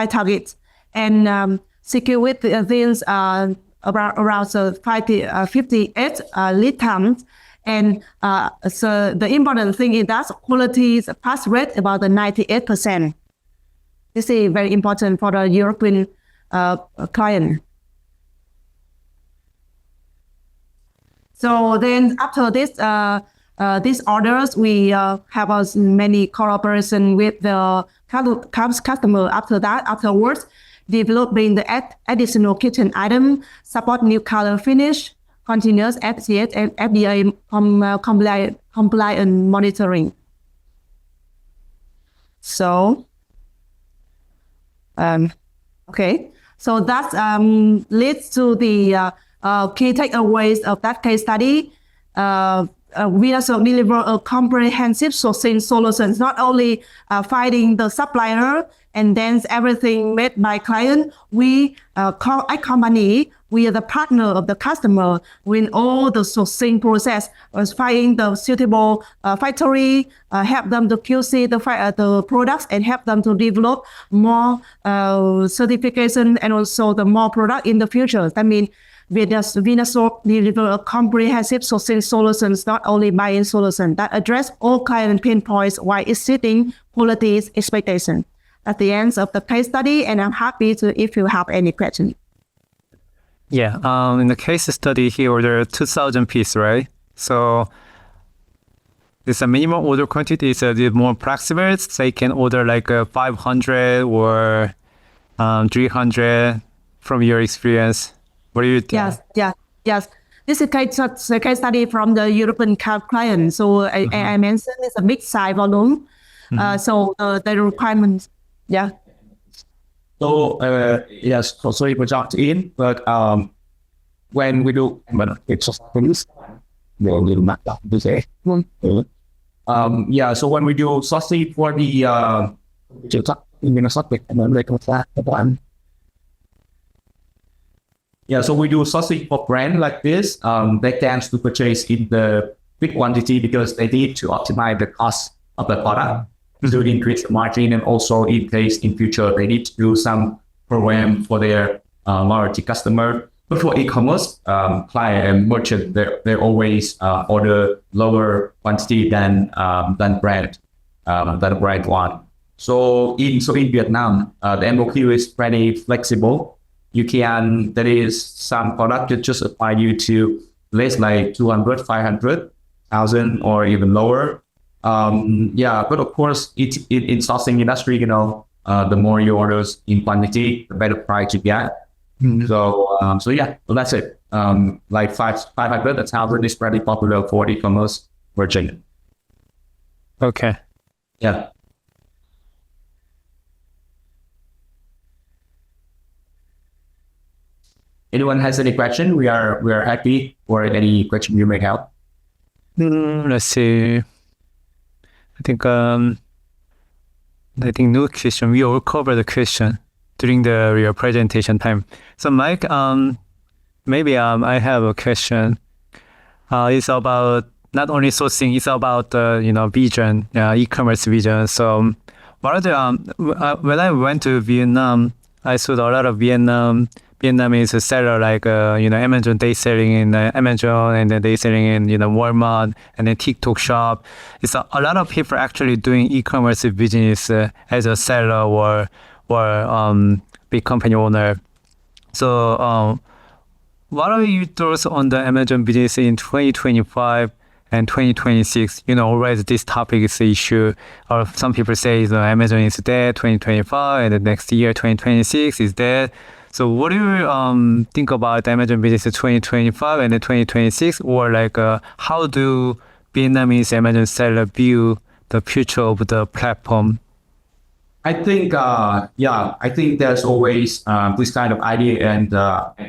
target. And secure with things around 58 lead times. And so the important thing is that quality pass rate about the 98%. This is very important for the European client. So then after this, these orders, we have many cooperation with the customer. Afterwards, developing the additional kitchen item, support new color finish, continuous FCS and FDA compliant monitoring. So, okay. So that leads to the key takeaways of that case study. VinaSources deliver a comprehensive sourcing solutions, not only finding the supplier and then everything made by client. We call a company, we are the partner of the customer with all the sourcing process, finding the suitable factory, help them to QC the products and help them to develop more certification and also the more product in the future. That means VinaSources deliver a comprehensive sourcing solutions, not only buying solution that address all client pain points while exceeding quality expectation. At the end of the case study, and I'm happy to if you have any questions. Yeah, in the case study he ordered 2,000 pieces, right? So this a minimum order quantity is a bit more flexible. So you can order like 500 or 300 from your experience. What do you think? Yes. This is a case study from the European client. So I mentioned it's a big size volume. So the requirements, yeah. So yes, sorry for jumping in, but when we do, it's just yeah. So when we do sourcing for the yeah, so we do sourcing for brand like this. They tend to purchase in the big quantity because they need to optimize the cost of the product to increase the margin, and also in case in future they need to do some program for their loyalty customer. But for e-commerce client and merchant, they always order lower quantity than brand one. So in Vietnam, the MOQ is pretty flexible. You can, there is some product that just apply you to less like 200, 500,000 or even lower. Yeah, but of course, in sourcing industry, you know, the more you orders in quantity, the better price you get. So yeah, well, that's it. Like 500, that's how it is pretty popular for e-commerce merchant. Okay. Yeah. Anyone has any question? We are happy for any question you may have. Let's see. I think no question. We all covered the question during the real presentation time. So Mike, maybe I have a question. It's about not only sourcing. It's about vision, e-commerce vision. So what are the when I went to Vietnam, I saw a lot of Vietnam Vietnamese seller like Amazon, they selling in Amazon, and then they selling in Walmart, and then TikTok shop. It's a lot of people actually doing e-commerce business as a seller or big company owner. So what are your thoughts on the Amazon business in 2025 and 2026? Always this topic is the issue. Or some people say Amazon is dead 2025, and the next year 2026 is dead. So what do you think about Amazon business 2025 and 2026? Or like how do Vietnamese Amazon seller view the future of the platform? I think, I think there's always this kind of idea and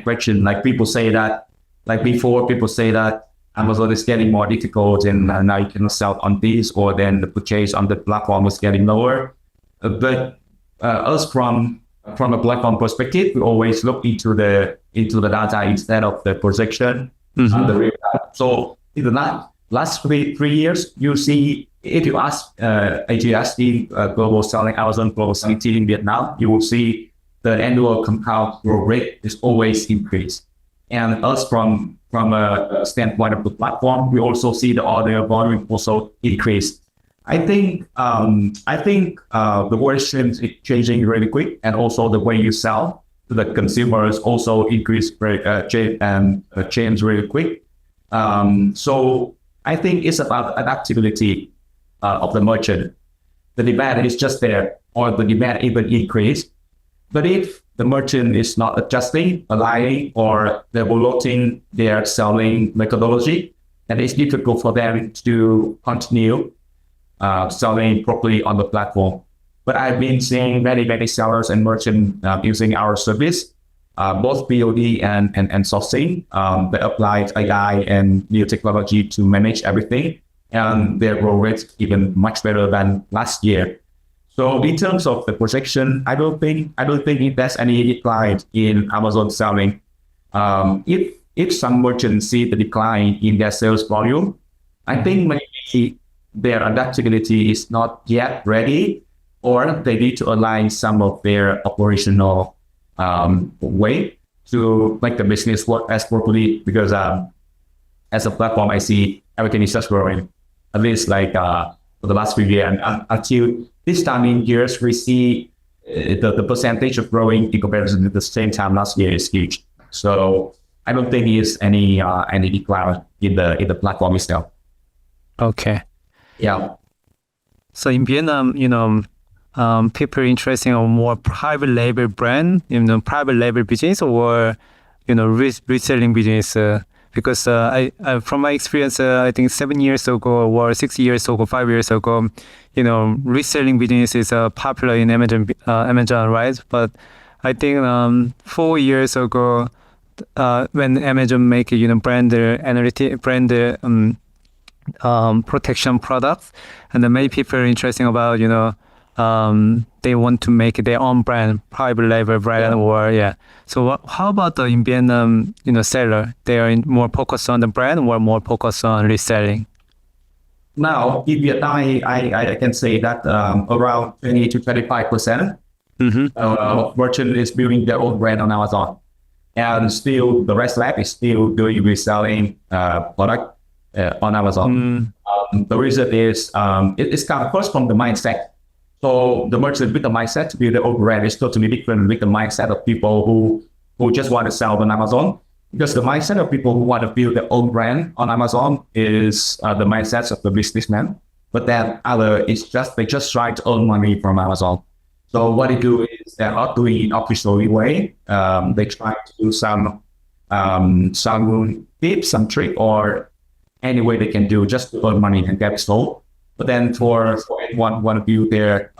question. Like people say that, like before, people say that Amazon is getting more difficult, and now you cannot sell on this, or then the purchase on the platform is getting lower. But us from a platform perspective, we always look into the data instead of the projection. The real data. So in the last three years, you see, if you ask AGS team, global selling, Amazon global selling team in Vietnam, you will see the annual compound growth rate is always increased. And us from a standpoint of the platform, we also see the order volume also increase. I think the world is changing really quick, and also the way you sell to the consumers also change really quick. So I think it's about adaptability of the merchant. The demand is just there, or the demand even increased. But if the merchant is not adjusting, aligning, or developing their selling methodology, then it's difficult for them to continue selling properly on the platform. But I've been seeing many sellers and merchants using our service, both BOD and sourcing. They applied AI and new technology to manage everything, and their growth rate even much better than last year. So in terms of the projection, I don't think there's any decline in Amazon selling. If some merchants see the decline in their sales volume, I think maybe their adaptability is not yet ready, or they need to align some of their operational way to make the business work as properly. Because as a platform, I see everything is just growing, at least like for the last few years, and until this time in years, we see the percentage of growing in comparison to the same time last year is huge. So I don't think there's any decline in the platform itself. Okay. Yeah. So in Vietnam, people interested in more private label brand, private label business, or reselling business. Because I from my experience, I think 7 years ago or 6 years ago, 5 years ago, reselling business is popular in Amazon, right? But I think 4 years ago, when Amazon make brand analytic, brand protection products, and then many people are interested about they want to make their own brand, private label brand, So how about in Vietnam, seller? They are more focused on the brand, or more focused on reselling? Now in Vietnam, I can say that around 20 to 25% of merchant is building their own brand on Amazon, and still the rest lab is still doing reselling product on Amazon. The reason is it's kind of first from the mindset. So the merchant with the mindset to build their own brand is totally different with the mindset of people who just want to sell on Amazon. Because the mindset of people who want to build their own brand on Amazon is the mindset of the businessman. But then they just try to earn money from Amazon. So what they do is they're not doing it officially way. They try to do some tips, some trick, or any way they can do just to earn money and get it sold. But then for anyone who want to build their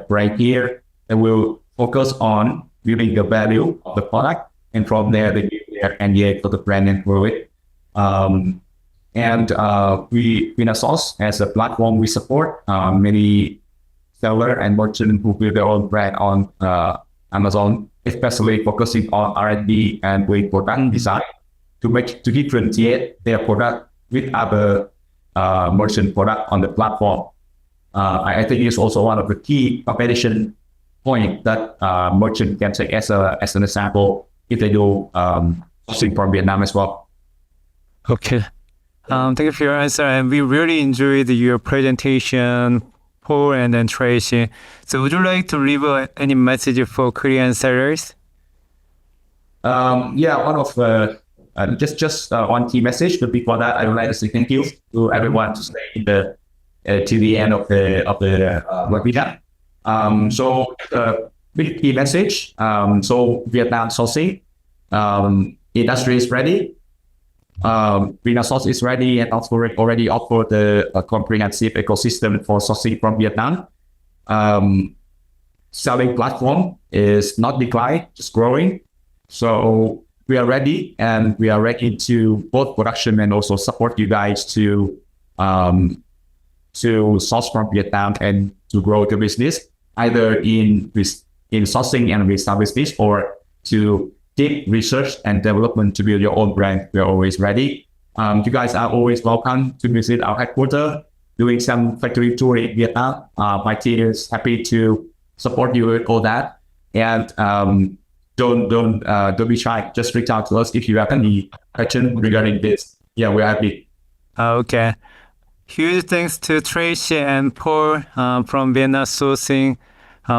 brand here, they will focus on building the value of the product, and from there they build their NDA for the brand and grow it. We VinaSource as a platform, we support many seller and merchant who build their own brand on Amazon, especially focusing on R&D and with product design to differentiate their product with other merchant product on the platform. I think it's also one of the key competition point that merchant can take as an example. if they do sourcing from Vietnam as well. Okay. Thank you for your answer, and we really enjoyed your presentation, Paul and then Tracy. So would you like to leave any message for Korean sellers? Yeah, one of just one key message. But before that, I would like to say thank you to everyone to stay in the to the end of the webinar. So big key message. So Vietnam sourcing industry is ready. VinaSources is ready and also already offer the comprehensive ecosystem for sourcing from Vietnam. Selling platform is not decline, just growing. So we are ready, and we are ready to both production and also support you guys to source from Vietnam and to grow the business, either in sourcing and retail business, or to deep research and development to build your own brand. We are always ready. You guys are always welcome to visit our headquarters, doing some factory tour in Vietnam. My team is happy to support you with all that. And don't be shy. Just reach out to us if you have any question regarding this. Yeah, we're happy. Okay. Huge thanks to Tracy and Paul from VinaSourcing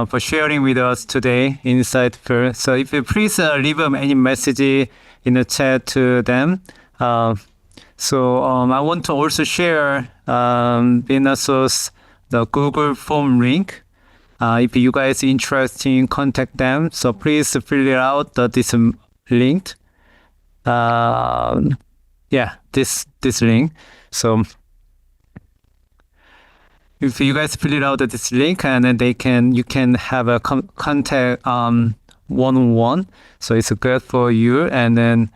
for sharing with us today, insightful. So if you please leave them any message in the chat to them. So I want to also share VinaSource, the Google form link. If you guys interested in contact them, so please fill it out this link. This link. So if you guys fill it out this link, and then you can have a contact one-on-one. So it's good for you, and then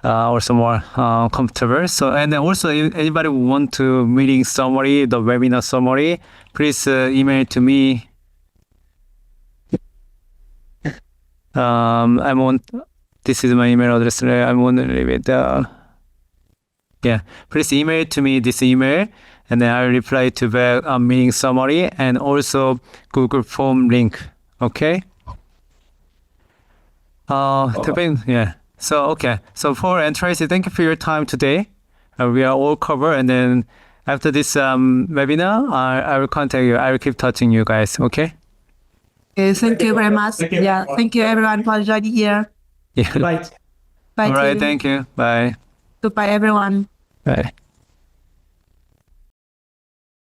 also more comfortable. So, and then also if anybody who want to meeting summary, the webinar summary, please email to me. This is my email address. I want to leave it. Please email to me this email, and then I'll reply to the meeting summary and also Google form link. Okay. So okay. So Paul and Tracy, thank you for your time today. We are all covered, and then after this webinar, I will contact you. I will keep touching you guys. Okay. Okay, thank you very much. Thank you everyone for joining here. Yeah. Right. Bye. All right. team. Thank you. Bye. Goodbye everyone. Bye.